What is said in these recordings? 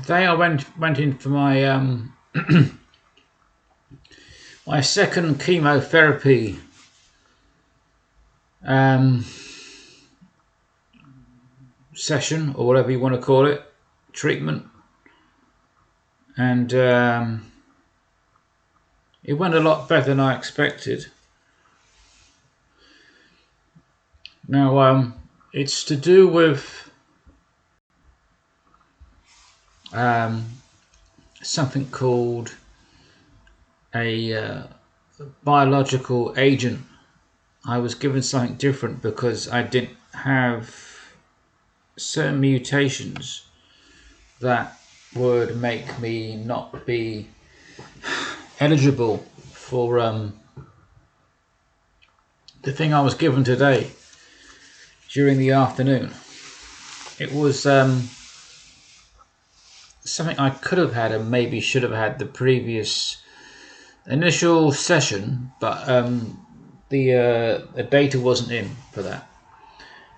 Today I went in for my my second chemotherapy session, or whatever you want to call it, treatment, and it went a lot better than I expected. Now it's to do with something called a biological agent. I was given something different because I didn't have certain mutations that would make me not be eligible for the thing I was given today during the afternoon. It was something I could have had and maybe should have had the previous initial session, but the data wasn't in for that.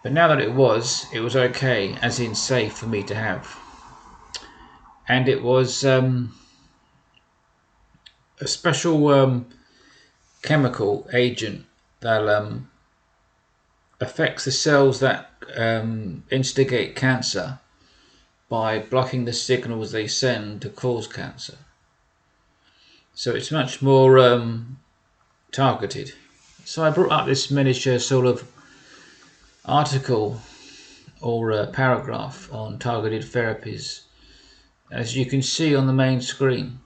But now that it was okay, as in safe for me to have. And it was a special chemical agent that affects the cells that instigate cancer by blocking the signals they send to cause cancer. So it's much more targeted. So I brought up this miniature sort of article or paragraph on targeted therapies, as you can see on the main screen.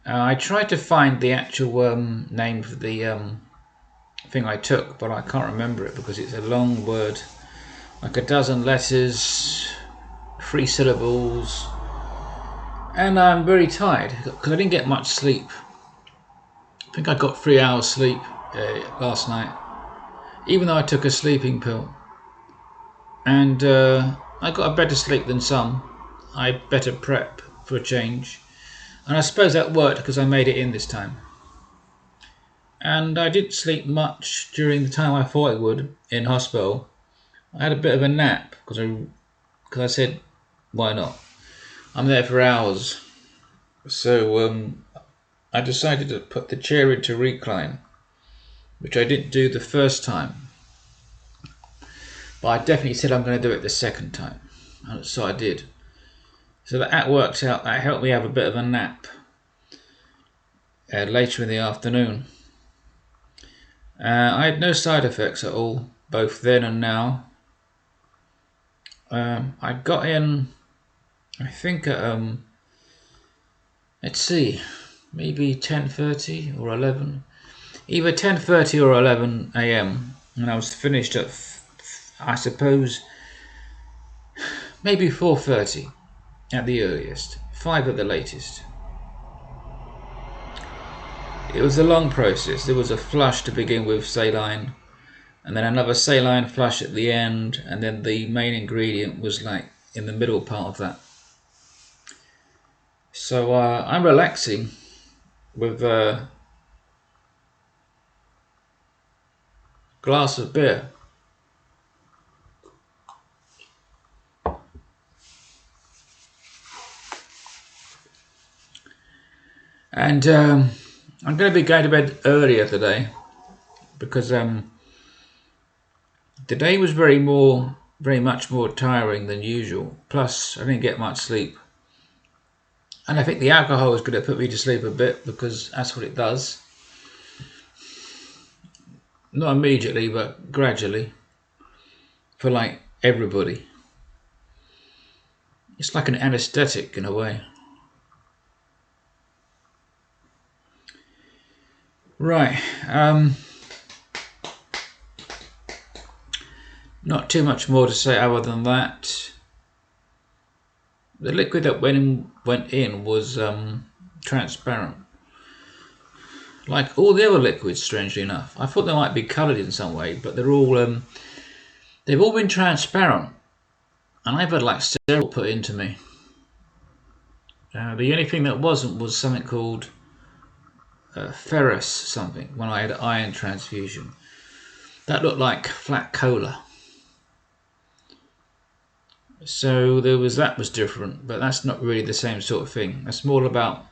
I tried to find the actual name for the thing I took, but I can't remember it because it's a long word, like a dozen letters, 3 syllables, and I'm very tired because I didn't get much sleep. I think I got 3 hours sleep last night, even though I took a sleeping pill, and I got a better sleep than some. I better prep for a change, and I suppose that worked because I made it in this time. And I didn't sleep much during the time I thought I would in hospital. I had a bit of a nap because I said, why not? I'm there for hours. So I decided to put the chair into recline, which I didn't do the first time. But I definitely said I'm going to do it the second time. And so I did. So that worked out. That helped me have a bit of a nap later in the afternoon. I had no side effects at all, both then and now. I got in, I think at let's see, maybe 10:30 or 11, either 10:30 or 11 a.m. and I was finished at I suppose maybe 4:30 at the earliest, 5 at the latest. It was a long process. There was a flush to begin with, saline, and then another saline flush at the end, and then the main ingredient was like in the middle part of that. So I'm relaxing with a glass of beer. And I'm going to be going to bed earlier today because today was very much more tiring than usual. Plus, I didn't get much sleep. And I think the alcohol is going to put me to sleep a bit because that's what it does. Not immediately, but gradually. For like everybody. It's like an anesthetic in a way. Right. Not too much more to say other than that. The liquid that went in was transparent, like all the other liquids. Strangely enough, I thought they might be coloured in some way, but they've all been transparent, and I've had like several put into me. The only thing that wasn't was something called ferrous something when I had iron transfusion. That looked like flat cola. So that was different, but that's not really the same sort of thing. That's more about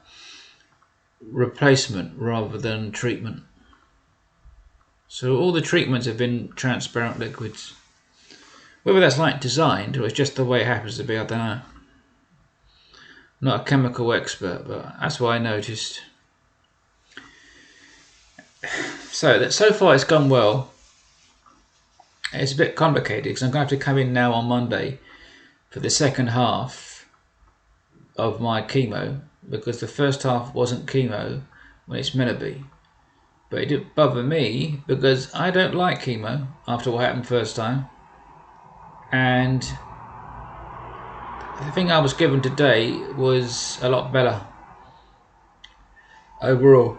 replacement rather than treatment. So all the treatments have been transparent liquids. Whether that's like designed or it's just the way it happens to be, I don't know. I'm not a chemical expert, but that's what I noticed. So far it's gone well. It's a bit complicated because I'm going to have to come in now on Monday for the second half of my chemo, because the first half wasn't chemo when it's meant to be. But it didn't bother me because I don't like chemo after what happened first time. And the thing I was given today was a lot better overall.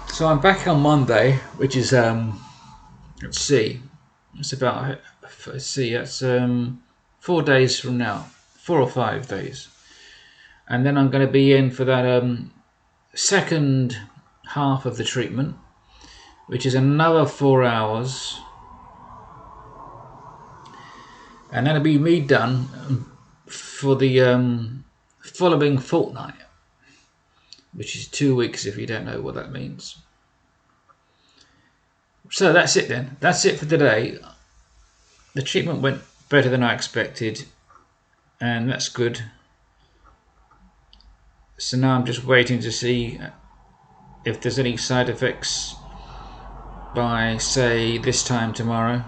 So I'm back on Monday, which is let's see, it's about, let's see, that's 4 days from now, 4 or 5 days, and then I'm going to be in for that second half of the treatment, which is another 4 hours, and that'll be me done for the following fortnight, which is 2 weeks if you don't know what that means. So that's it then. That's it for today. The treatment went better than I expected, and that's good. So now I'm just waiting to see if there's any side effects by, say, this time tomorrow,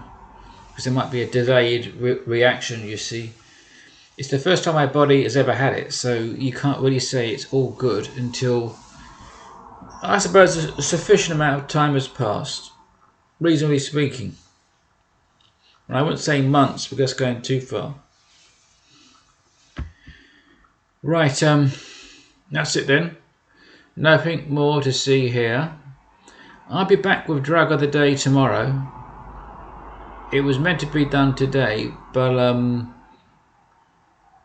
because there might be a delayed reaction, you see. It's the first time my body has ever had it, so you can't really say it's all good until, I suppose, a sufficient amount of time has passed, reasonably speaking. And I wouldn't say months because that's going too far. Right, that's it then. Nothing more to see here. I'll be back with drug of the day tomorrow. It was meant to be done today, but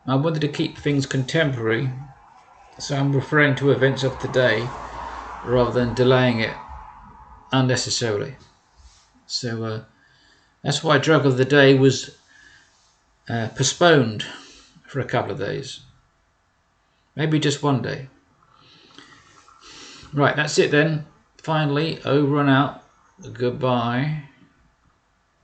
I wanted to keep things contemporary, so I'm referring to events of today rather than delaying it unnecessarily. So that's why drug of the day was postponed for a couple of days. Maybe just 1 day. Right, that's it then. Finally, over and out. Goodbye.